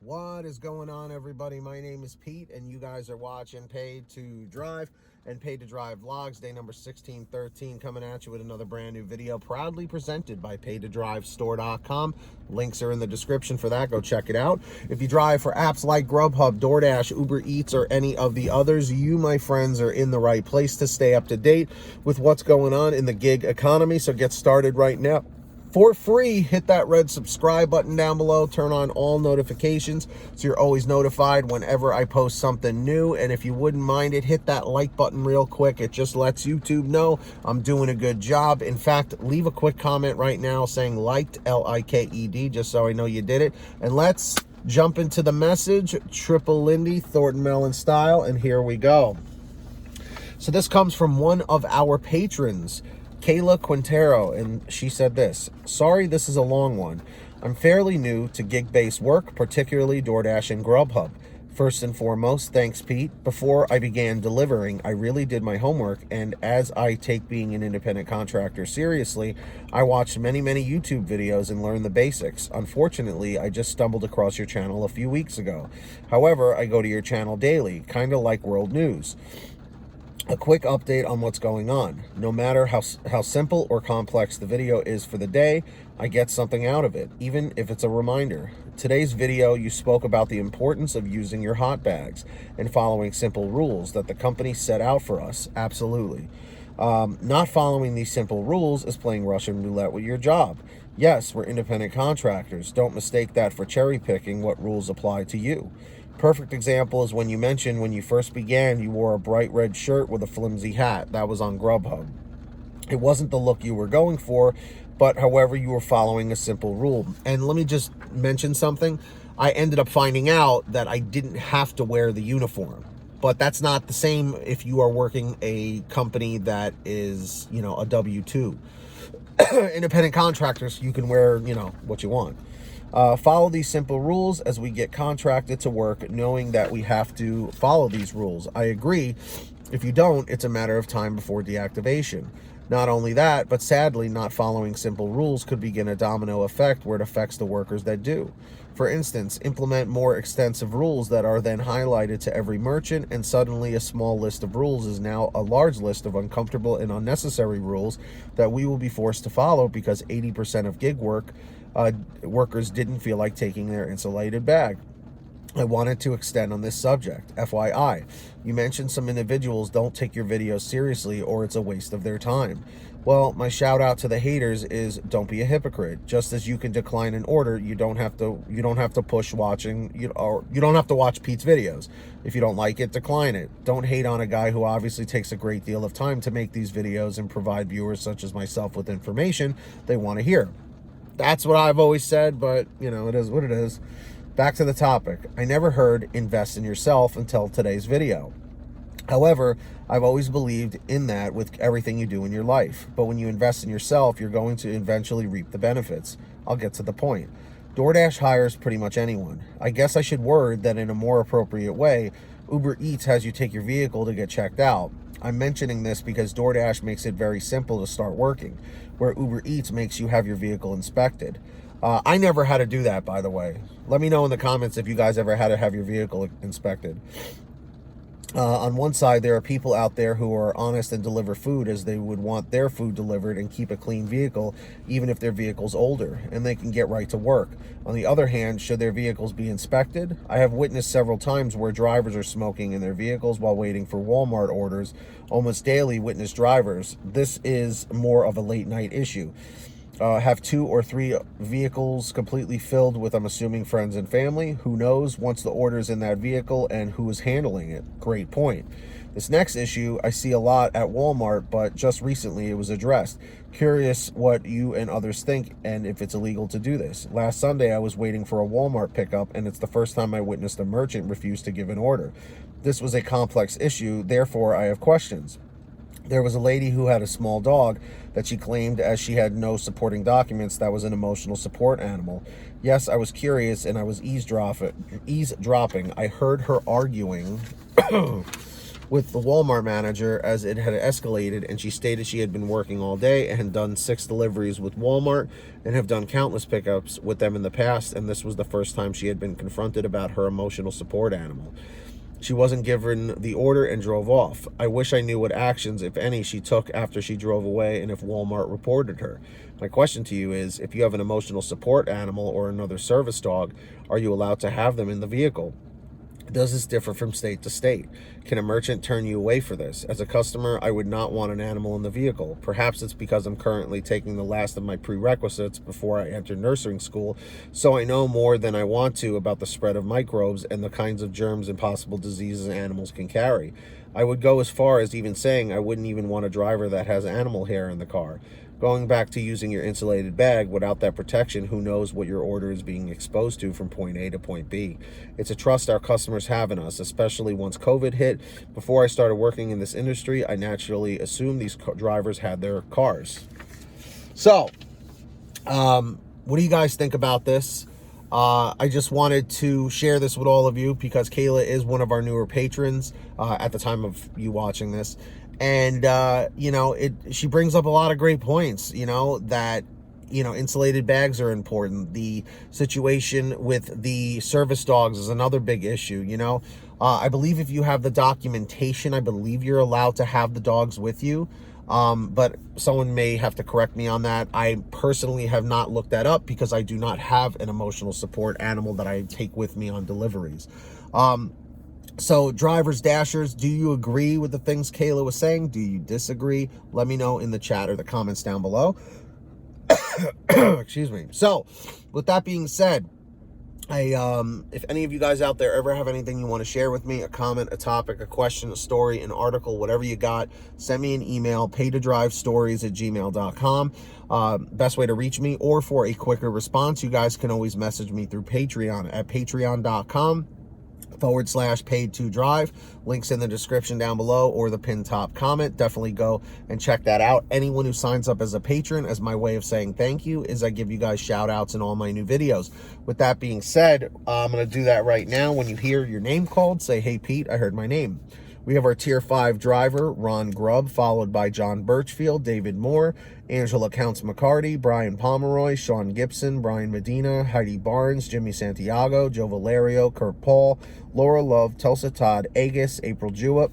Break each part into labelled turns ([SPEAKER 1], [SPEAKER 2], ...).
[SPEAKER 1] What is going on, everybody? My name is Pete, and you guys are watching Paid to Drive and Paid to Drive Vlogs, day number 1613, coming at you with another brand new video, proudly presented by PayToDriveStore.com. Links are in the description for that. Go check it out. If you drive for apps like GrubHub, DoorDash, Uber Eats, or any of the others, you, my friends, are in the right place to stay up to date with what's going on in the gig economy. So get started right now. For free, hit that red subscribe button down below, turn on all notifications so you're always notified whenever I post something new. And if you wouldn't mind it, hit that like button real quick. It just lets YouTube know I'm doing a good job. In fact, leave a quick comment right now saying liked, L-I-K-E-D, just so I know you did it. And let's jump into the message, Triple Lindy, Thornton Mellon style, and here we go. So this comes from one of our patrons, Kayla Quintero, and she said this: sorry, this is a long one. I'm fairly new to gig-based work, particularly DoorDash and GrubHub. First and foremost, thanks, Pete. Before I began delivering, I really did my homework, and as I take being an independent contractor seriously, I watched many YouTube videos and learned the basics. Unfortunately, I just stumbled across your channel a few weeks ago. However, I go to your channel daily, kind of like world news. A quick update on what's going on. No matter how simple or complex the video is for the day, I get something out of it, even if it's a reminder. Today's video, you spoke about the importance of using your hot bags and following simple rules that the company set out for us. Absolutely. Not following these simple rules is playing Russian roulette with your job. Yes, we're independent contractors. Don't mistake that for cherry picking what rules apply to you. Perfect example is when you mentioned when you first began, you wore a bright red shirt with a flimsy hat. That was on GrubHub. It wasn't the look you were going for, but however, you were following a simple rule. And let me just mention something. I ended up finding out that I didn't have to wear the uniform. But that's not the same if you are working a company that is, you know, a W-2. Independent contractors, you can wear, you know, what you want. Follow these simple rules as we get contracted to work, knowing that we have to follow these rules. I agree. If you don't, it's a matter of time before deactivation. Not only that, but sadly, not following simple rules could begin a domino effect where it affects the workers that do. For instance, implement more extensive rules that are then highlighted to every merchant, and suddenly a small list of rules is now a large list of uncomfortable and unnecessary rules that we will be forced to follow because 80% of gig workers didn't feel like taking their insulated bag. I wanted to extend on this subject. FYI, you mentioned some individuals don't take your videos seriously or it's a waste of their time. Well, my shout out to the haters is don't be a hypocrite. Just as you can decline an order, you don't have to push watching, you don't have to watch Pete's videos. If you don't like it, decline it. Don't hate on a guy who obviously takes a great deal of time to make these videos and provide viewers such as myself with information they want to hear. That's what I've always said, but you know, it is what it is. Back to the topic. I never heard invest in yourself until today's video. However, I've always believed in that with everything you do in your life. But when you invest in yourself, you're going to eventually reap the benefits. I'll get to the point. DoorDash hires pretty much anyone. I guess I should word that in a more appropriate way. Uber Eats has you take your vehicle to get checked out. I'm mentioning this because DoorDash makes it very simple to start working, where Uber Eats makes you have your vehicle inspected. I never had to do that, by the way. Let me know in the comments if you guys ever had to have your vehicle inspected. On one side, there are people out there who are honest and deliver food as they would want their food delivered and keep a clean vehicle, even if their vehicle's older, and they can get right to work. On the other hand, should their vehicles be inspected? I have witnessed several times where drivers are smoking in their vehicles while waiting for Walmart orders. Almost daily witness drivers. This is more of a late night issue. Have 2 or 3 vehicles completely filled with, I'm assuming, friends and family. Who knows once the order's in that vehicle and who is handling it? Great point. This next issue I see a lot at Walmart, but just recently it was addressed. Curious what you and others think and if it's illegal to do this. Last Sunday I was waiting for a Walmart pickup, and it's the first time I witnessed a merchant refuse to give an order. This was a complex issue, therefore I have questions. There was a lady who had a small dog that she claimed, as she had no supporting documents, that was an emotional support animal. Yes, I was curious and I was eavesdropping. I heard her arguing with the Walmart manager as it had escalated, and she stated she had been working all day and had done 6 deliveries with Walmart and have done countless pickups with them in the past, and this was the first time she had been confronted about her emotional support animal. She wasn't given the order and drove off. I wish I knew what actions, if any, she took after she drove away and if Walmart reported her. My question to you is, if you have an emotional support animal or another service dog, are you allowed to have them in the vehicle? Does this differ from state to state? Can a merchant turn you away for this? As a customer, I would not want an animal in the vehicle. Perhaps it's because I'm currently taking the last of my prerequisites before I enter nursing school, so I know more than I want to about the spread of microbes and the kinds of germs and possible diseases animals can carry. I would go as far as even saying I wouldn't even want a driver that has animal hair in the car. Going back to using your insulated bag, without that protection, who knows what your order is being exposed to from point A to point B. It's a trust our customers have in us, especially once COVID hit. Before I started working in this industry, I naturally assumed these drivers had their cars. So, what do you guys think about this? I just wanted to share this with all of you because Kayla is one of our newer patrons at the time of you watching this. And, you know, she brings up a lot of great points, you know, that, you know, insulated bags are important. The situation with the service dogs is another big issue, you know. I believe if you have the documentation, I believe you're allowed to have the dogs with you. But someone may have to correct me on that. I personally have not looked that up because I do not have an emotional support animal that I take with me on deliveries. So drivers, dashers, do you agree with the things Kayla was saying? Do you disagree? Let me know in the chat or the comments down below. Excuse me. So with that being said, if any of you guys out there ever have anything you want to share with me, a comment, a topic, a question, a story, an article, whatever you got, send me an email, paytodrivestories@gmail.com. Best way to reach me, or for a quicker response, you guys can always message me through Patreon at patreon.com/paid2drive. Links in the description down below or the pinned top comment. Definitely go and check that out. Anyone who signs up as a patron, as my way of saying thank you, is I give you guys shout outs in all my new videos. With that being said, I'm going to do that right now. When you hear your name called, say, "Hey Pete, I heard my name." We have our Tier 5 driver, Ronn Grubb, followed by John Birchfield, David Moore, Angela Counts McCarty, Brian Pomeroy, Sean Gibson, Brian Medina, Heidi Barnes, Jimmy Santiago, Joe Valerio, Kurt Paul, Laura Love, Tulsa Todd, Agus, April Jewett,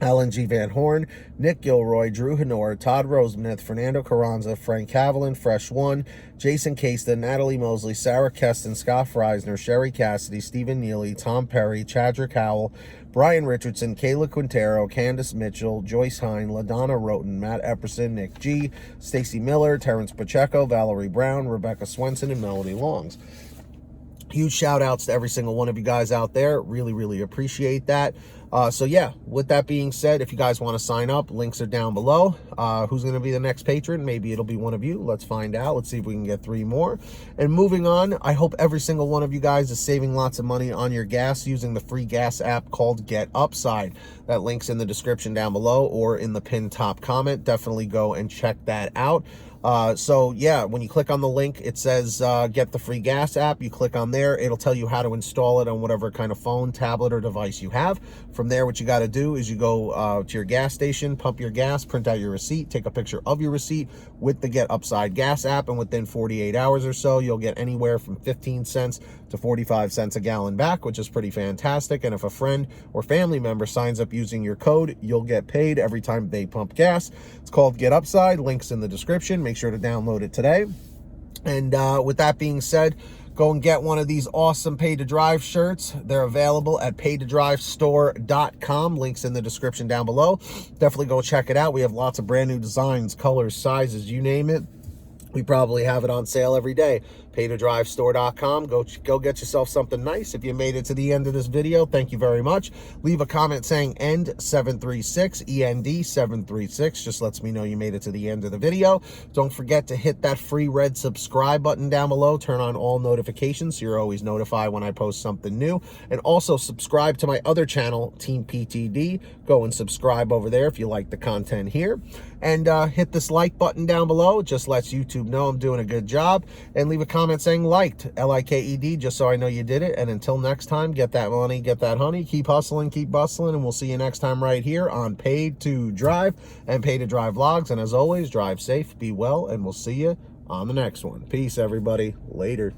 [SPEAKER 1] Alan G. Van Horn, Nick Gilroy, Drew Hanor, Todd Rosemith, Fernando Carranza, Frank Haviland, Fresh One, Jason Casta, Natalie Mosley, Sarah Keston, Scott Freisner, Sherry Cassidy, Stephen Neely, Tom Perry, Chadrick Howell, Brian Richardson, Kayla Quintero, Candace Mitchell, Joyce Hine, LaDonna Roten, Matt Epperson, Nick G, Stacy Miller, Terrence Pacheco, Valerie Brown, Rebecca Swenson, and Melody Longs. Huge shout outs to every single one of you guys out there. Really, really appreciate that. So yeah, with that being said, if you guys want to sign up, links are down below. Who's going to be the next patron? Maybe it'll be one of you. Let's find out. Let's see if we can get 3 more. And moving on, I hope every single one of you guys is saving lots of money on your gas using the free gas app called Get Upside. That link's in the description down below or in the pinned top comment. Definitely go and check that out. So yeah, when you click on the link, it says get the free gas app. You click on there, it'll tell you how to install it on whatever kind of phone, tablet, or device you have. From there, what you got to do is you go to your gas station, pump your gas, print out your receipt, take a picture of your receipt with the Get Upside gas app, and within 48 hours or so, you'll get anywhere from 15 cents to 45 cents a gallon back, which is pretty fantastic. And if a friend or family member signs up using your code, you'll get paid every time they pump gas. It's called Get Upside. Links in the description. Make sure to download it today. And with that being said, go and get one of these awesome Pay to Drive shirts. They're available at paytodrivestore.com. Links in the description down below. Definitely go check it out. We have lots of brand new designs, colors, sizes, you name it. We probably have it on sale every day. paytodrivestore.com. Go get yourself something nice. If you made it to the end of this video, thank you very much. Leave a comment saying END736, END736. Just lets me know you made it to the end of the video. Don't forget to hit that free red subscribe button down below. Turn on all notifications so you're always notified when I post something new. And also subscribe to my other channel, Team PTD. Go and subscribe over there if you like the content here. And hit this like button down below. It just lets YouTube know I'm doing a good job. And leave a comment comment saying liked, L-I-K-E-D, just so I know you did it. And until next time, get that money, get that honey, keep hustling, keep bustling, and we'll see you next time right here on Paid to Drive and Paid to Drive Vlogs. And as always, drive safe, be well, and we'll see you on the next one. Peace, everybody. Later.